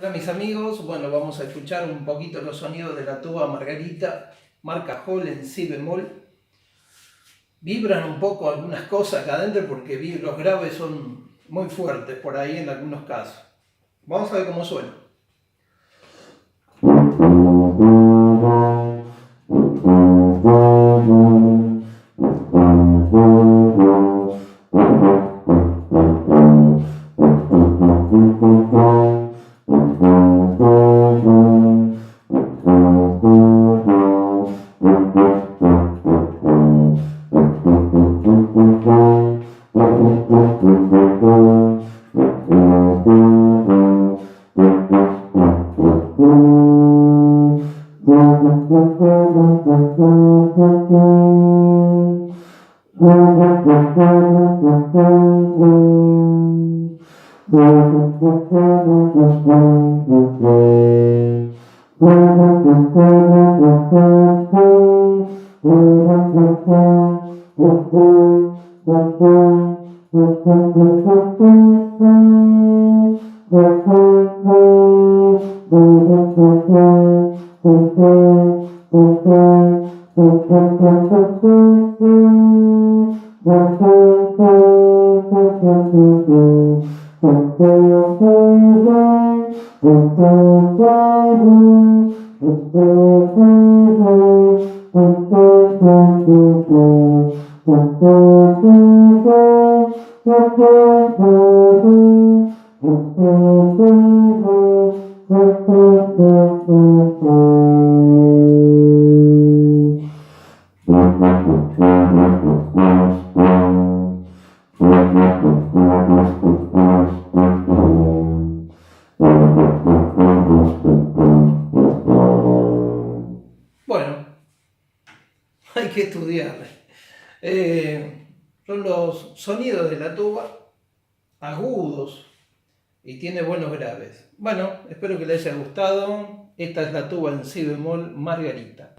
Hola mis amigos, bueno, vamos a escuchar un poquito los sonidos de la tuba Margarita, marca Hall en si bemol. Vibran un poco algunas cosas acá adentro porque los graves son muy fuertes por ahí en algunos casos. Vamos a ver cómo suena. Bueno, hay que estudiar. Son los sonidos de la tuba agudos y tiene buenos graves. Bueno, espero que les haya gustado. Esta es la tuba en si bemol Margarita.